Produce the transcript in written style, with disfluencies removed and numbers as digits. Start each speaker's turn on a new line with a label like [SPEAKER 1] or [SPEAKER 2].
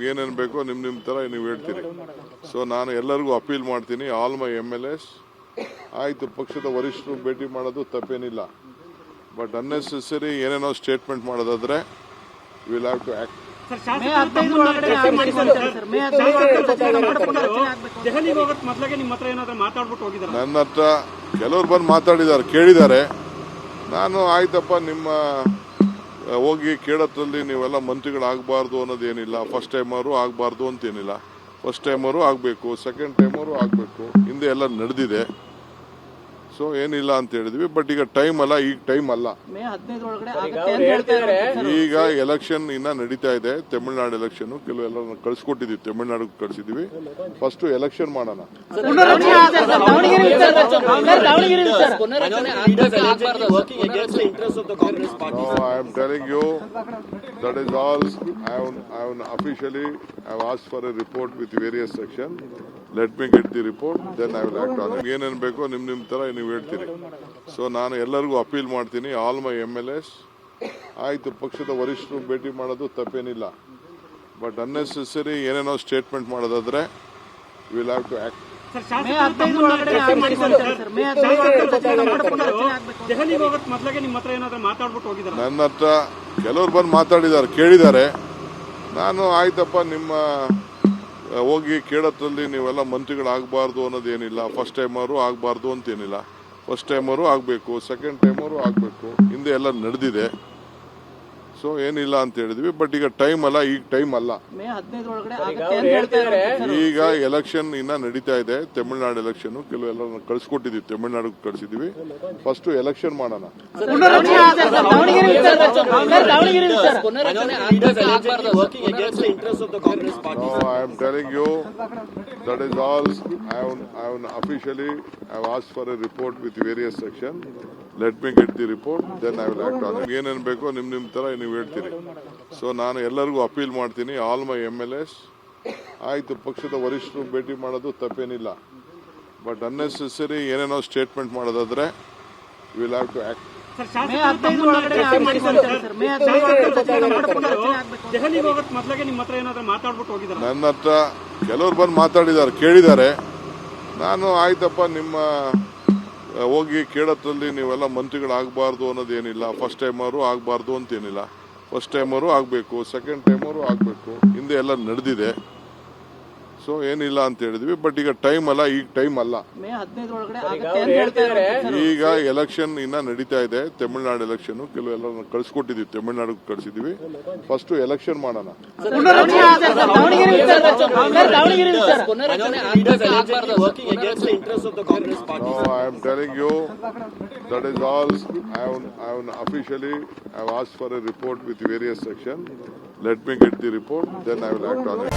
[SPEAKER 1] ಏನೇನು ಬೇಕೋ ನಿಮ್ಮ ಥರ ನೀವು ಹೇಳ್ತೀರಿ. ಸೊ ನಾನು ಎಲ್ಲರಿಗೂ ಅಪೀಲ್ ಮಾಡ್ತೀನಿ, ಆಲ್ ಮೈ MLAs, ಆಯಿತು ಪಕ್ಷದ ವರಿಷ್ಠರು ಭೇಟಿ ಮಾಡೋದು ತಪ್ಪೇನಿಲ್ಲ, ಬಟ್ ಅನ್ನೆಸೆಸರಿ ಏನೇನೋ ಸ್ಟೇಟ್ಮೆಂಟ್ ಮಾಡೋದಾದ್ರೆ ವಿಲ್ ಹ್ಯಾವ್ ಟು ಆಕ್ಟ್. ನನ್ನ ಹತ್ರ ಕೆಲವ್ರು ಬಂದು ಮಾತಾಡಿದ್ದಾರೆ, ಕೇಳಿದ್ದಾರೆ. ನಾನು ಆಯ್ತಪ್ಪ ನಿಮ್ಮ ಹೋಗಿ ಕೇಳೋದ್ರಲ್ಲಿ ನೀವೆಲ್ಲ ಮಂತ್ರಿಗಳಾಗಬಾರ್ದು ಅನ್ನೋದೇನಿಲ್ಲ, ಫಸ್ಟ್ ಟೈಮರು ಆಗಬಾರ್ದು ಅಂತೇನಿಲ್ಲ. ಫಸ್ಟ್ ಟೈಮರು ಆಗಬೇಕು, ಸೆಕೆಂಡ್ ಟೈಮರು ಆಗಬೇಕು, ಹಿಂದೆ ಎಲ್ಲ ನಡೆದಿದೆ. ಸೊ ಏನಿಲ್ಲ ಅಂತ ಹೇಳಿದ್ವಿ, ಬಟ್ ಈಗ ಟೈಮ್ ಅಲ್ಲ, ಈಗ ಟೈಮ್ ಅಲ್ಲ. ಈಗ ಎಲೆಕ್ಷನ್ ಇನ್ನ ನಡೀತಾ ಇದೆ, ತಮಿಳುನಾಡು ಎಲೆಕ್ಷನ್. ಕೆಲವೆಲ್ಲ ಕಳ್ಸಿಕೊಟ್ಟಿದ್ವಿ, ತಮಿಳುನಾಡು ಕಳ್ಸಿದ್ವಿ. ಫಸ್ಟ್ ಎಲೆಕ್ಷನ್ ಮಾಡೋಣ. I am telling you that is all. I have officially asked for a report with various section. Let me get the report, then I will act on it. ಏನೇನು ಬೇಕೋ ನಿಮ್ಮ ಥರ ನೀವು ಹೇಳ್ತೀರಿ. ಸೊ ನಾನು ಎಲ್ಲರಿಗೂ appeal ಮಾಡ್ತೀನಿ, ಆಲ್ ಮೈ MLAs, ಆಯಿತು ಪಕ್ಷದ ವರಿಷ್ಠರು ಭೇಟಿ ಮಾಡೋದು ತಪ್ಪೇನಿಲ್ಲ, ಬಟ್ ಅನ್ನೆಸೆಸರಿ ಏನೇನೋ ಸ್ಟೇಟ್ಮೆಂಟ್ ಮಾಡೋದಾದ್ರೆ ವಿಲ್ ಹ್ಯಾವ್ ಟು ಆಕ್ಟ್. ನನ್ನ ಹತ್ರ ಕೆಲವ್ರು ಬಂದು ಮಾತಾಡಿದ್ದಾರೆ, ಕೇಳಿದ್ದಾರೆ. ನಾನು ಆಯ್ತಪ್ಪ ನಿಮ್ಮ ಹೋಗಿ ಕೇಳೋದ್ರಲ್ಲಿ ನೀವೆಲ್ಲ ಮಂತ್ರಿಗಳಾಗಬಾರ್ದು ಅನ್ನೋದೇನಿಲ್ಲ, ಫಸ್ಟ್ ಟೈಮರು ಆಗಬಾರ್ದು ಅಂತೇನಿಲ್ಲ. ಫಸ್ಟ್ ಟೈಮರು ಆಗಬೇಕು, ಸೆಕೆಂಡ್ ಟೈಮರು ಆಗಬೇಕು, ಹಿಂದೆ ಎಲ್ಲ ನಡೆದಿದೆ. ಸೊ ಏನಿಲ್ಲ ಅಂತ ಹೇಳಿದ್ವಿ, ಬಟ್ ಈಗ ಟೈಮ್ ಅಲ್ಲ, ಈಗ ಟೈಮ್ ಅಲ್ಲ. ಈಗ ಎಲೆಕ್ಷನ್ ಇನ್ನ ನಡೀತಾ ಇದೆ, ತಮಿಳುನಾಡು ಎಲೆಕ್ಷನ್. ಕೆಲವೆಲ್ಲ ಕಳ್ಸಿಕೊಟ್ಟಿದ್ವಿ, ತಮಿಳುನಾಡು ಕಳ್ಸಿದ್ವಿ. ಫಸ್ಟ್ ಎಲೆಕ್ಷನ್ ಮಾಡೋಣ. I am telling you that is all. I have officially asked for a report with various section. Let me get the report, then I will act on it. ಏನೇನು ಬೇಕೋ ನಿಮ್ಮ ಥರ ನೀವು ಹೇಳ್ತೀರಿ. ಸೊ ನಾನು ಎಲ್ಲರಿಗೂ appeal ಮಾಡ್ತೀನಿ, ಆಲ್ ಮೈ MLAs, ಆಯಿತು ಪಕ್ಷದ ವರಿಷ್ಠರು ಭೇಟಿ ಮಾಡೋದು ತಪ್ಪೇನಿಲ್ಲ, ಬಟ್ ಅನ್ನೆಸೆಸರಿ ಏನೇನೋ ಸ್ಟೇಟ್ಮೆಂಟ್ ಮಾಡೋದಾದ್ರೆ ವಿಲ್ ಹ್ಯಾವ್ ಟು ಆಕ್ಟ್. ನನ್ನ ಹತ್ರ ಕೆಲವ್ರು ಬಂದು ಮಾತಾಡಿದ್ದಾರೆ, ಕೇಳಿದ್ದಾರೆ. ನಾನು ಆಯ್ತಪ್ಪ ನಿಮ್ಮ ಹೋಗಿ ಕೇಳೋದ್ರಲ್ಲಿ ನೀವೆಲ್ಲ ಮಂತ್ರಿಗಳಾಗಬಾರ್ದು ಅನ್ನೋದೇನಿಲ್ಲ, ಫಸ್ಟ್ ಟೈಮರು ಆಗಬಾರ್ದು ಅಂತೇನಿಲ್ಲ. ಫಸ್ಟ್ ಟೈಮರು ಆಗಬೇಕು, ಸೆಕೆಂಡ್ ಟೈಮರು ಆಗಬೇಕು, ಹಿಂದೆ ಎಲ್ಲ ನಡೆದಿದೆ. ಸೊ ಏನಿಲ್ಲ ಅಂತ ಹೇಳಿದ್ವಿ, ಬಟ್ ಈಗ ಟೈಮ್ ಅಲ್ಲ, ಈಗ ಟೈಮ್ ಅಲ್ಲ. ಈಗ ಎಲೆಕ್ಷನ್ ಇನ್ನ ನಡೀತಾ ಇದೆ, ತಮಿಳುನಾಡು ಎಲೆಕ್ಷನ್. ಕೆಲವೆಲ್ಲ ಕಳ್ಸಿಕೊಟ್ಟಿದ್ವಿ, ತಮಿಳುನಾಡು ಕಳ್ಸಿದ್ವಿ. ಫಸ್ಟ್ ಎಲೆಕ್ಷನ್ ಮಾಡೋಣ. I am telling you that is all. I have officially asked for a report with various section. Let me get the report, then I will act on it.